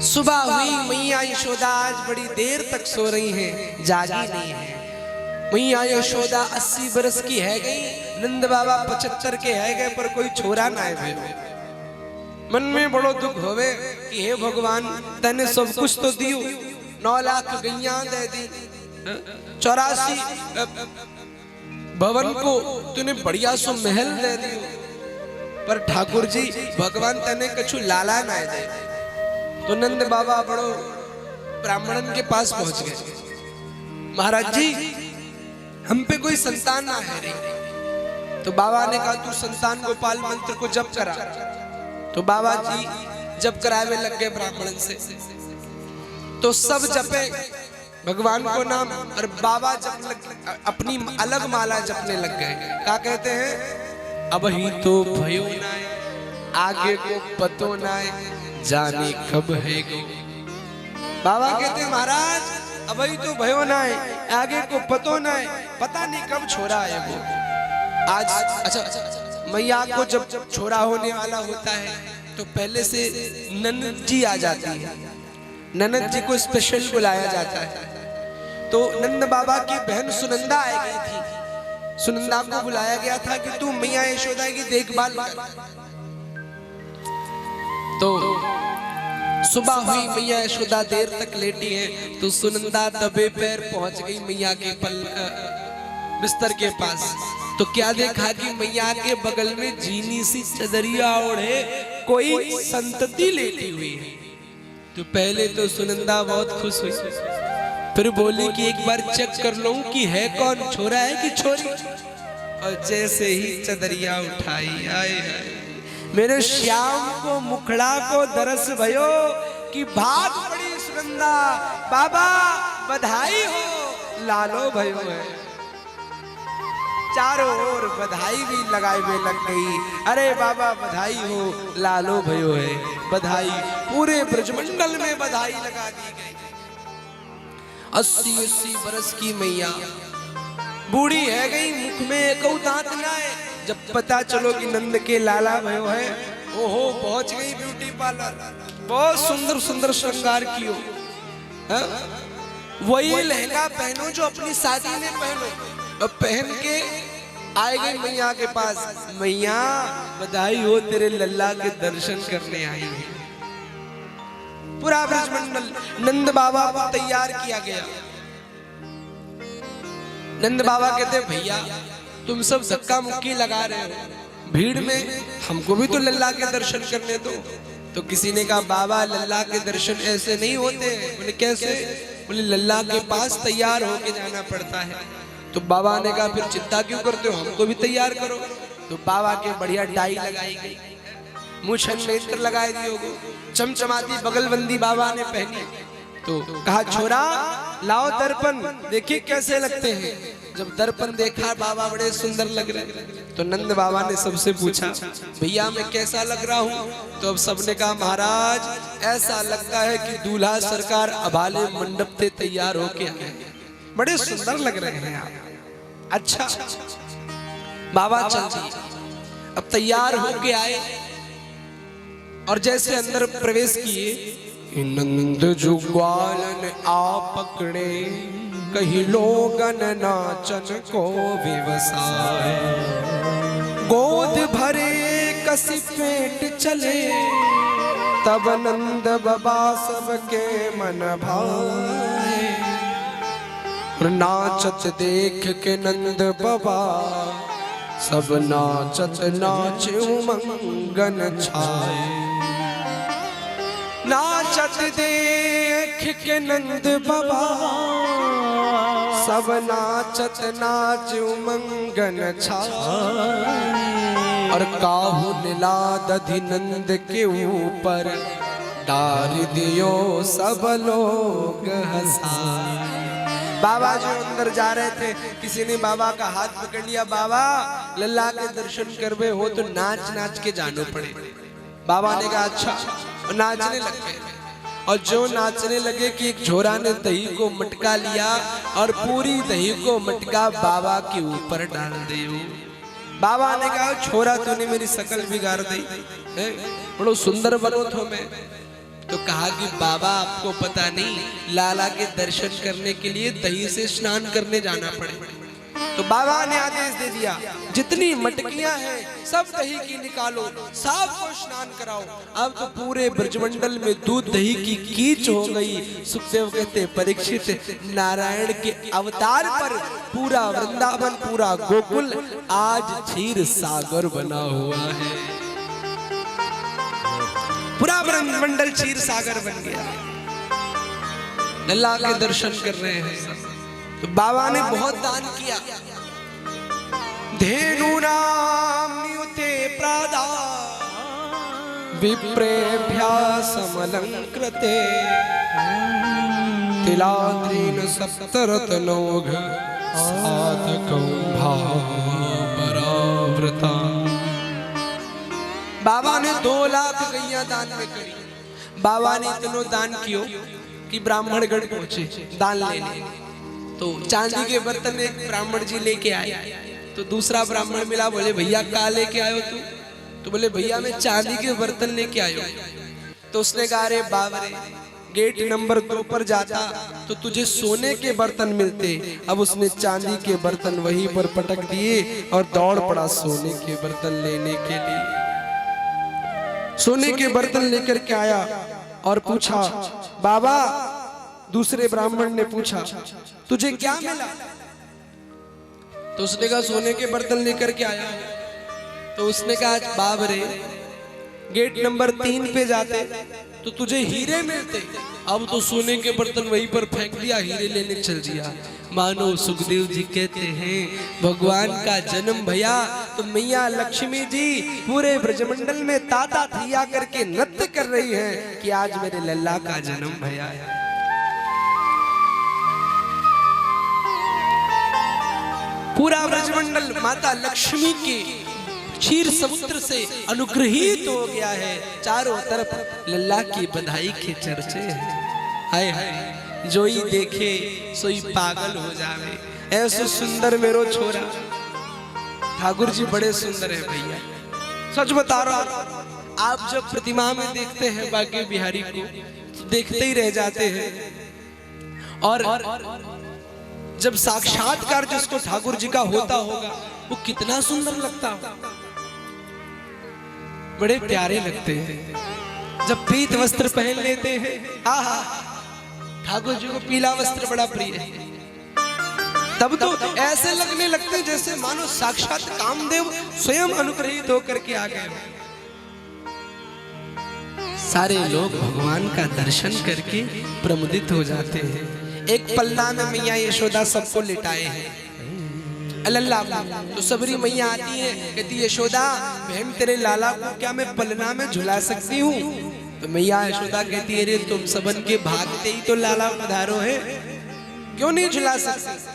सुबह हुई, मैया यशोदा आज बड़ी देर तक सो रही हैं, जागी नहीं है। मैया यशोदा 80 बरस की है गई, नंद बाबा 75 के है गए, पर कोई छोरा ना है। मन में बड़ो दुख होवे कि हे भगवान तने सब कुछ तो दियो, 9 लाख गैया दे दी, 84 भवन को तूने बढ़िया सो महल दे दियो, पर ठाकुर जी भगवान तने कछु लाला ना दे। तो नंद बाबा बड़ो ब्राह्मणन के पास पहुंच गए। महाराज जी हम पे कोई संतान ना है रे। तो बाबा ने कहा तू संतान गोपाल मंत्र को जप करा। तो बाबा जी जप करावे लग गए ब्राह्मणन से। तो सब जपे भगवान को नाम, और बाबा जप अपनी अलग माला जपने लग गए। क्या कहते हैं? अब ही तो भयो ना आगे को पतो ना जाने कब है गो। बाबा कहते हैं महाराज अब ही तो भयो ना आगे को पतो ना, पता नहीं कब छोरा है वो। आज अच्छा मैया को जब छोरा होने वाला होता है तो पहले से ननद जी आ जाती है, ननद जी को स्पेशल बुलाया जाता है। तो नंद बाबा की बहन सुनंदा आ गई थी। सुनंदा को बुलाया गया था कि तू मैया यशोदा की देखभाल कर। तो सुबह हुई, मैया यशोदा देर तक लेटी है, तो सुनंदा दबे पैर पहुंच गई मैया के बिस्तर के पास। तो क्या देखा कि मैया के बगल में जीनी सी चदरिया ओढ़े कोई संतति लेटी हुई है। तो पहले तो सुनंदा बहुत खुश हुई, फिर बोली कि एक बार चेक कर लूं कि है कौन, छोरा है कि छोरी। और जैसे ही चदरिया उठाई, आए मेरे श्याम को मुखड़ा को दरस भयो कि भाग पड़ी सुनंदा, बाबा बधाई हो, लालो भयो है। चारों ओर बधाई भी लगाए में लग गई। अरे बाबा बधाई हो, लालो भयो है। बधाई पूरे ब्रजमंडल में बधाई लगा दी गई। 80 बरस की मैया बूढ़ी है गई, मुख में एक दांत ना है। जब पता चलो कि नंद के लाला भयो है, ओहो पहुंच गई ब्यूटी पार्लर, बहुत सुंदर सुंदर श्रृंगार कियो। वही लहंगा पहनो जो अपनी शादी में पहनो, और पहन के आए गई मैया के पास। मैया बधाई हो, तेरे लल्ला के दर्शन करने आई है। पूरा ब्रजमंडल नंद बाबा को तैयार किया गया। नंद बाबा कहते भैया तुम सब धक्का मुक्की लगा रहे हो भीड़ में, हमको भी तो लल्ला के दर्शन करने दो। तो किसी ने कहा बाबा लल्ला के दर्शन ऐसे नहीं होते। बोले कैसे? बोले लल्ला के पास तैयार होके जाना पड़ता है। तो बाबा ने कहा फिर चिंता क्यों करते हो, हमको भी तैयार करो। तो बाबा के बढ़िया टाई लगाई गई, मूछन में इत्र लगाए दियो, चमचमाती बगलबंदी बाबा ने पहनी। तो कहा छोरा लाओ दर्पण, देखिए कैसे लगते हैं। जब दर्पण देखा बाबा बड़े सुंदर लग रहे। तो नंद बाबा ने सबसे पूछा भैया मैं कैसा लग रहा हूँ? तो अब सबने कहा महाराज ऐसा लगता है कि दूल्हा सरकार अभाले मंडप से तैयार होके आए, बड़े सुंदर लग रहे हैं आप। अच्छा बाबा चल जी। अब तैयार होके आए और जैसे अंदर प्रवेश किए, नंद जुग्वालन आ पकड़े, कहीं लोगन नाचन को व्यवसाय, गोद भरे कसी पेट चले, तब नंद बाबा सबके मन भाए। नाचत देख के नंद बाबा सब नाचत नाच उमंगन छाए। नाचत देख के नंद बाबा सब नाचत नाच उमंगन छाए। और काहू नीलाद नंद के ऊपर डाल दियो सब लोग हंसाए। बाबा जो अंदर जा रहे थे, किसी ने बाबा का हाथ पकड़ लिया, बाबा लल्ला के दर्शन करवे हो तो नाच नाच के जानो पड़े। बाबा ने कहा अच्छा, नाचने लग गए। और जो नाचने लगे कि एक झोरा ने दही को मटका लिया और पूरी दही को मटका बाबा के ऊपर डाल दे। बाबा ने कहा छोरा तूने मेरी शकल बिगाड़ दी, बड़ो सुंदर बनो थो मैं। तो कहा कि बाबा आपको पता नहीं, लाला के दर्शन करने के लिए दही से स्नान करने जाना पड़े। तो बाबा ने आदेश दे दिया, जितनी मटकियां हैं सब दही की निकालो, सबको स्नान कराओ। अब तो पूरे ब्रजमंडल में दूध दही की कीच हो गई। सुखदेव कहते, परीक्षित, नारायण के अवतार पर पूरा वृंदावन, पूरा गोकुल आज क्षीर सागर बना हुआ है। पूरा ब्रजमंडल क्षीर सागर बन गया है। लल्ला के दर्शन कर रहे हैं सब। तो बाबा ने बहुत दान किया। धेनूनां नियुते प्रादा विप्रेभ्यासमलंकृते तिलाद्रीन सप्तरत्नौघ साधकं भावपरावृता। बाबा ने 2 लाख गैया दान में करी। बाबा ने इतनो दान कियो कि ब्राह्मणगढ़ पहुंचे दान लेने। तो चांदी के बर्तन एक ब्राह्मण जी लेके आए। तो दूसरा ब्राह्मण मिला, बोले भैया क्या लेके आयो तू? तो बोले भैया मैं चांदी के बर्तन लेके आयो। तो उसने कहा, अरे बाबरे, गेट नंबर 2 पर जाता तो तुझे सोने के बर्तन मिलते। अब उसने चांदी के बर्तन वहीं पर पटक दिए और दौड़ पड़ा सोने के बर्तन लेने के लिए। सोने के बर्तन लेकर के आया और पूछा, बाबा, दूसरे ब्राह्मण ने पूछा, तुझे क्या मिला? तो उसने कहा, सोने के बर्तन लेकर के आया। तो उसने कहा, बाप रे, गेट नंबर 3 पे जाते तो तुझे हीरे मिलते। अब तो सोने के बर्तन वहीं पर फेंक दिया, हीरे लेने चल दिया। मानो सुखदेव जी कहते हैं, भगवान का जन्म भैया तो मैया लक्ष्मी जी पूरे ब्रजमंडल में ताता थैया करके नृत्य कर रही है कि आज मेरे लल्ला का जन्म भैया। पूरा ब्रजमंडल माता लक्ष्मी के क्षीर समुद्र से अनुग्रहित हो गया है। चारों तरफ लल्ला की बधाई के चर्चे हैं। हाय हाय, जोई देखे सोई पागल हो जावे, ऐसे सुंदर मेरो छोरा। ठाकुर जी बड़े सुंदर है भैया, सच बता रहा हूं। आप जब प्रतिमा में देखते हैं बांके बिहारी को तो देखते ही रह जाते हैं। और जब साक्षात्कार जिसको ठाकुर जी का होता होगा वो कितना सुंदर लगता होगा, बड़े प्यारे लगते हैं। जब पीत वस्त्र पहन लेते हैं, आहा, ठाकुर जी को पीला वस्त्र बड़ा प्रिय है। तब तो ऐसे लगने लगते जैसे मानो साक्षात कामदेव स्वयं अनुग्रहित होकर के आ गए। सारे लोग भगवान का दर्शन करके प्रमुदित हो जाते हैं। एक पलना में मैया यशोदा सबको लिटाए हैं। लल्ला तो सबरी मैया आती है, कहती यशोदा बहन तेरे लाला को क्या मैं पलना में झुला सकती हूँ? तो मैया यशोदा कहती है, अरे तुम सबन के भागते ही तो लाला पधारो है, क्यों नहीं झुला सकती?